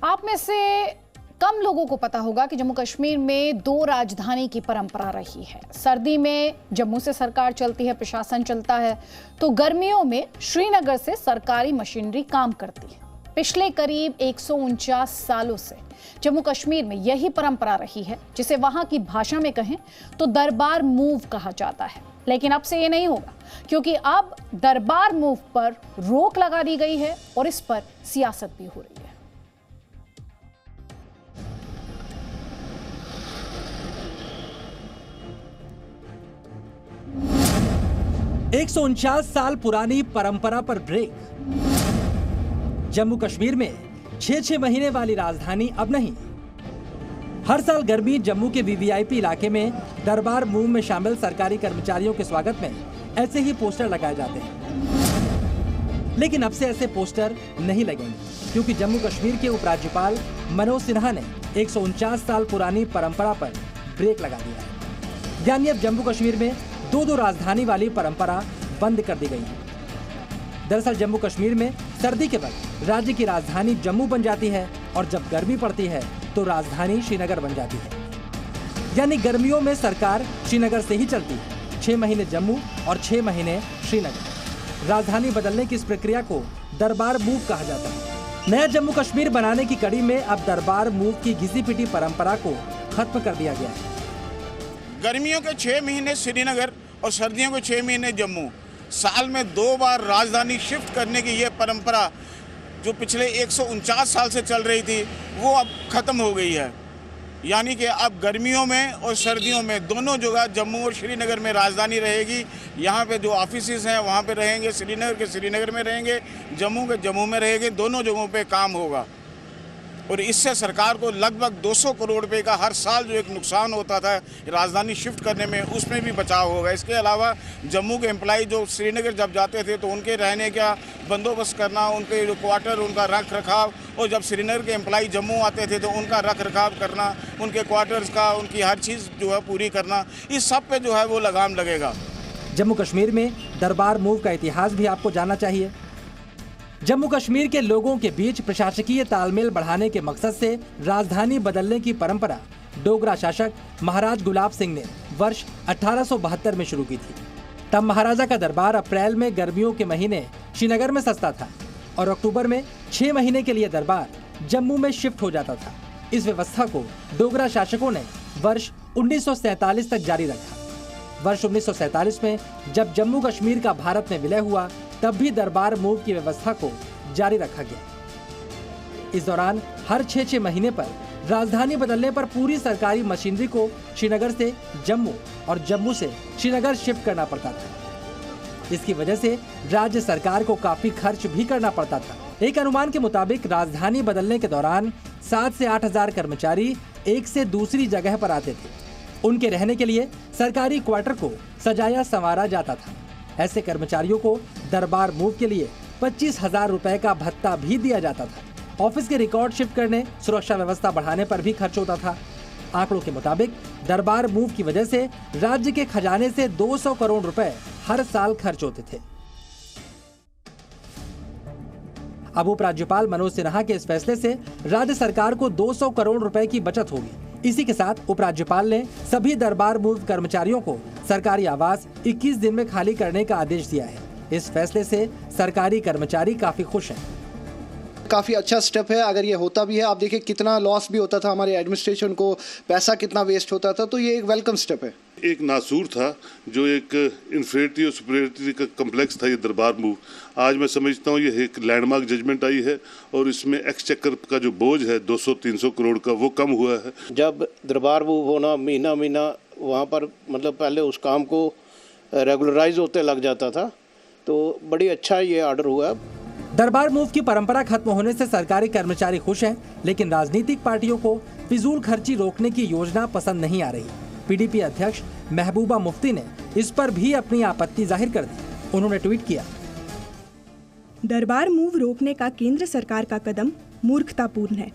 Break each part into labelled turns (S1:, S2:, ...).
S1: आप में से कम लोगों को पता होगा कि जम्मू कश्मीर में दो राजधानी की परंपरा रही है। सर्दी में जम्मू से सरकार चलती है, प्रशासन चलता है, तो गर्मियों में श्रीनगर से सरकारी मशीनरी काम करती है। पिछले करीब 149 सालों से जम्मू कश्मीर में यही परंपरा रही है, जिसे वहां की भाषा में कहें तो दरबार मूव कहा जाता है। लेकिन अब से ये नहीं होगा, क्योंकि अब दरबार मूव पर रोक लगा दी गई है और इस पर सियासत भी हो रही है।
S2: 149 साल पुरानी परंपरा पर ब्रेक। जम्मू कश्मीर में 6 महीने वाली राजधानी अब नहीं। हर साल गर्मी जम्मू के वीवीआईपी इलाके में दरबार मूव में शामिल सरकारी कर्मचारियों के स्वागत में ऐसे ही पोस्टर लगाए जाते हैं। लेकिन अब से ऐसे पोस्टर नहीं लगेंगे, क्योंकि जम्मू कश्मीर के उपराज्यपाल मनोज सिन्हा ने 149 साल पुरानी परंपरा पर ब्रेक लगा दिया है। यानी अब जम्मू कश्मीर में दो राजधानी वाली परंपरा बंद कर दी गई है। दरअसल जम्मू कश्मीर में सर्दी के वक्त राज्य की राजधानी जम्मू बन जाती है और जब गर्मी पड़ती है तो राजधानी श्रीनगर बन जाती है। यानी गर्मियों में सरकार श्रीनगर से ही चलती है। 6 महीने जम्मू और 6 महीने श्रीनगर। राजधानी बदलने की इस प्रक्रिया को दरबार मूव कहा जाता है। नया जम्मू कश्मीर बनाने की कड़ी में अब दरबार मूव की घिसी पिटी परंपरा को खत्म कर दिया गया है।
S3: गर्मियों के 6 महीने श्रीनगर और सर्दियों के 6 महीने जम्मू। साल में 2 बार राजधानी शिफ्ट करने की ये परंपरा जो पिछले 149 साल से चल रही थी, वो अब ख़त्म हो गई है। यानी कि अब गर्मियों में और सर्दियों में दोनों जगह जम्मू और श्रीनगर में राजधानी रहेगी। यहाँ पे जो ऑफिसेज हैं वहाँ पे रहेंगे, श्रीनगर के श्रीनगर में रहेंगे, जम्मू के जम्मू में रहेंगे। दोनों जगहों पे काम होगा और इससे सरकार को लगभग 200 करोड़ रुपए का हर साल जो एक नुकसान होता था राजधानी शिफ्ट करने में, उसमें भी बचाव होगा। इसके अलावा जम्मू के एम्प्लॉई जो श्रीनगर जब जाते थे तो उनके रहने का बंदोबस्त करना, उनके जो क्वार्टर, उनका रख रखाव, और जब श्रीनगर के एम्प्लॉई जम्मू आते थे तो उनका रख रखाव करना, उनके क्वार्टर्स का, उनकी हर चीज़ जो है पूरी करना, इस सब पे जो है वो लगाम लगेगा।
S2: जम्मू कश्मीर में दरबार मूव का इतिहास भी आपको जानना चाहिए। जम्मू कश्मीर के लोगों के बीच प्रशासकीय तालमेल बढ़ाने के मकसद से राजधानी बदलने की परंपरा डोगरा शासक महाराज गुलाब सिंह ने वर्ष 1872 में शुरू की थी। तब महाराजा का दरबार अप्रैल में गर्मियों के महीने श्रीनगर में सस्ता था और अक्टूबर में 6 महीने के लिए दरबार जम्मू में शिफ्ट हो जाता था। इस व्यवस्था को डोगरा शासकों ने वर्ष 1947 तक जारी रखा। वर्ष 1947 में जब जम्मू कश्मीर का भारत में विलय हुआ, तब भी दरबार मूव की व्यवस्था को जारी रखा गया। इस दौरान हर 6 महीने पर राजधानी बदलने पर पूरी सरकारी मशीनरी को श्रीनगर से जम्मू और जम्मू से श्रीनगर शिफ्ट करना पड़ता था। इसकी वजह से राज्य सरकार को काफी खर्च भी करना पड़ता था। एक अनुमान के मुताबिक राजधानी बदलने के दौरान 7 से 8 हजार कर्मचारी एक से दूसरी जगह पर आते थे। उनके रहने के लिए सरकारी क्वार्टर को सजाया संवारा जाता था। ऐसे कर्मचारियों को दरबार मूव के लिए 25,000 रुपए का भत्ता भी दिया जाता था। ऑफिस के रिकॉर्ड शिफ्ट करने, सुरक्षा व्यवस्था बढ़ाने पर भी खर्च होता था। आंकड़ों के मुताबिक दरबार मूव की वजह से राज्य के खजाने से 200 करोड़ रुपए हर साल खर्च होते थे। अब उपराज्यपाल मनोज सिन्हा के इस फैसले से राज्य सरकार को 200 करोड़ रुपए की बचत होगी। इसी के साथ उपराज्यपाल ने सभी दरबार मूव कर्मचारियों को सरकारी आवास 21 दिन में खाली करने का आदेश दिया है। इस फैसले से सरकारी कर्मचारी काफी खुश हैं।
S4: काफ़ी अच्छा स्टेप है। अगर ये होता भी है, आप देखिए कितना लॉस भी होता था हमारे एडमिनिस्ट्रेशन को, पैसा कितना वेस्ट होता था, तो ये एक वेलकम स्टेप है।
S5: एक नासूर था, जो एक इन्फीरियरिटी और सुपीरियरिटी का कम्प्लेक्स था ये दरबार मूव। आज मैं समझता हूँ ये एक लैंडमार्क जजमेंट आई है और इसमें एक्सचेकर का जो बोझ है 200-300 करोड़ का, वो कम हुआ है।
S6: जब दरबार मूव होना महीना वहाँ पर मतलब पहले उस काम को रेगुलराइज होते लग जाता था, तो बड़ी अच्छा ये ऑर्डर हुआ।
S2: दरबार मूव की परंपरा खत्म होने से सरकारी कर्मचारी खुश हैं, लेकिन राजनीतिक पार्टियों को फिजूल खर्ची रोकने की योजना पसंद नहीं आ रही। पीडीपी अध्यक्ष महबूबा मुफ्ती ने इस पर भी अपनी आपत्ति जाहिर कर दी। उन्होंने ट्वीट किया,
S7: दरबार मूव रोकने का केंद्र सरकार का कदम मूर्खतापूर्ण है।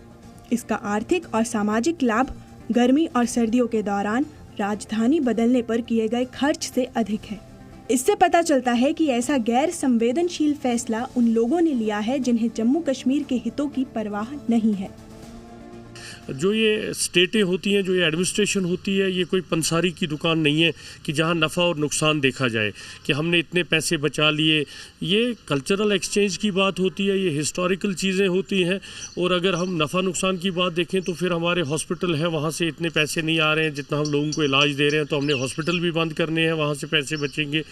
S7: इसका आर्थिक और सामाजिक लाभ गर्मी और सर्दियों के दौरान राजधानी बदलने पर किए गए खर्च से अधिक है। इससे पता चलता है कि ऐसा गैर संवेदनशील फैसला उन लोगों ने लिया है जिन्हें जम्मू कश्मीर के हितों की परवाह नहीं है।
S8: जो ये स्टेटें होती हैं, जो ये एडमिनिस्ट्रेशन होती है, ये कोई पंसारी की दुकान नहीं है कि जहाँ नफ़ा और नुकसान देखा जाए कि हमने इतने पैसे बचा लिए। ये कल्चरल एक्सचेंज की बात होती है, ये हिस्टोरिकल चीज़ें होती हैं। और अगर हम नफ़ा नुकसान की बात देखें तो फिर हमारे हॉस्पिटल है, वहाँ से इतने पैसे नहीं आ रहे हैं जितना हम लोगों को इलाज दे रहे हैं, तो हमने हॉस्पिटल भी बंद करने हैं, वहाँ से पैसे बचेंगे।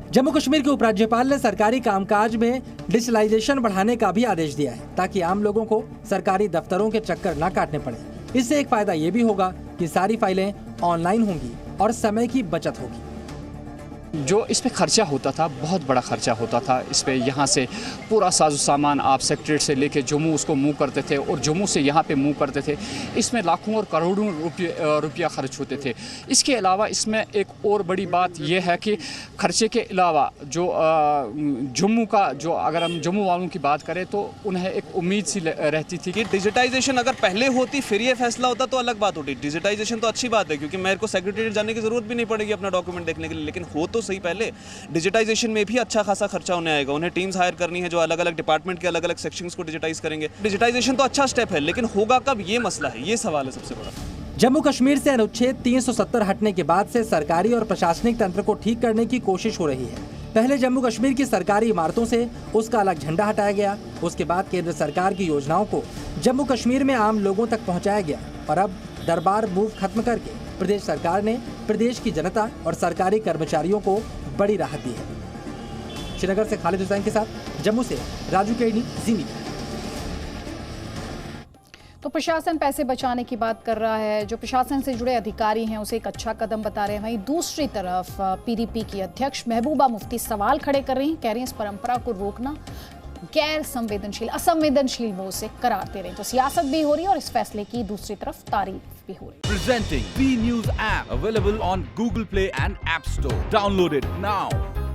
S2: जम्मू कश्मीर के उपराज्यपाल ने सरकारी कामकाज में डिजिटलाइजेशन बढ़ाने का भी आदेश दिया है ताकि आम लोगों को सरकारी दफ्तरों के चक्कर न काटने पड़े। इससे एक फायदा ये भी होगा कि सारी फाइलें ऑनलाइन होंगी और समय की बचत होगी।
S9: जो इस पे खर्चा होता था, बहुत बड़ा खर्चा होता था इस पे। यहाँ से पूरा साजो सामान आप सेक्रेटरीट से लेके जम्मू उसको मूव करते थे और जम्मू से यहाँ पे मूव करते थे। इसमें लाखों और करोड़ों रुपया खर्च होते थे। इसके अलावा इसमें एक और बड़ी बात यह है कि खर्चे के अलावा जो जम्मू का, जो अगर हम जम्मू वालों की बात करें तो उन्हें एक उम्मीद सी रहती थी कि
S10: डिजिटाइजेशन अगर पहले होती फिर ये फैसला होता तो अलग बात होती। डिजिटाइजेशन तो अच्छी बात है क्योंकि मेरे को सेक्रेटरीट जाने की जरूरत भी नहीं पड़ेगी अपना डॉक्यूमेंट देखने के लिए, लेकिन हो तो सही पहले। डिजिटाइजेशन में भी अच्छा खासा खर्चा होने आएगा। उन्हें टीम्स हायर करनी है जो अलग अलग डिपार्टमेंट के अलग अलग सेक्शंस को डिजिटाइज करेंगे। डिजिटाइजेशन तो अच्छा स्टेप है, लेकिन होगा कब, ये मसला है, ये सवाल है सबसे बड़ा।
S2: जम्मू कश्मीर से अनुच्छेद 370 हटने के बाद से सरकारी और प्रशासनिक तंत्र को ठीक करने की कोशिश हो रही है। पहले जम्मू कश्मीर की सरकारी इमारतों से उसका अलग झंडा हटाया गया, उसके बाद केंद्र सरकार की योजनाओं को जम्मू कश्मीर में आम लोगों तक पहुंचाया गया और अब दरबार मूव खत्म करके प्रदेश सरकार ने प्रदेश की जनता और सरकारी कर्मचारियों को बड़ी राहत दी है। श्रीनगर से खालिद हुसैन के साथ जम्मू से राजू केडी, जी मीडिया।
S1: तो प्रशासन पैसे बचाने की बात कर रहा है, जो प्रशासन से जुड़े अधिकारी हैं उसे एक अच्छा कदम बता रहे हैं। वहीं दूसरी तरफ पीडीपी की अध्यक्ष महबूबा मुफ्ती सवाल खड़े कर रही हैं, कह रही हैं इस परंपरा को रोकना गैर संवेदनशील, असंवेदनशील वो उसे करार दे रहे हैं। तो सियासत भी हो रही है और इस फैसले की दूसरी तरफ तारीफ भी हो रही है।
S11: Presenting B News app available on Google Play and App Store. Download it now.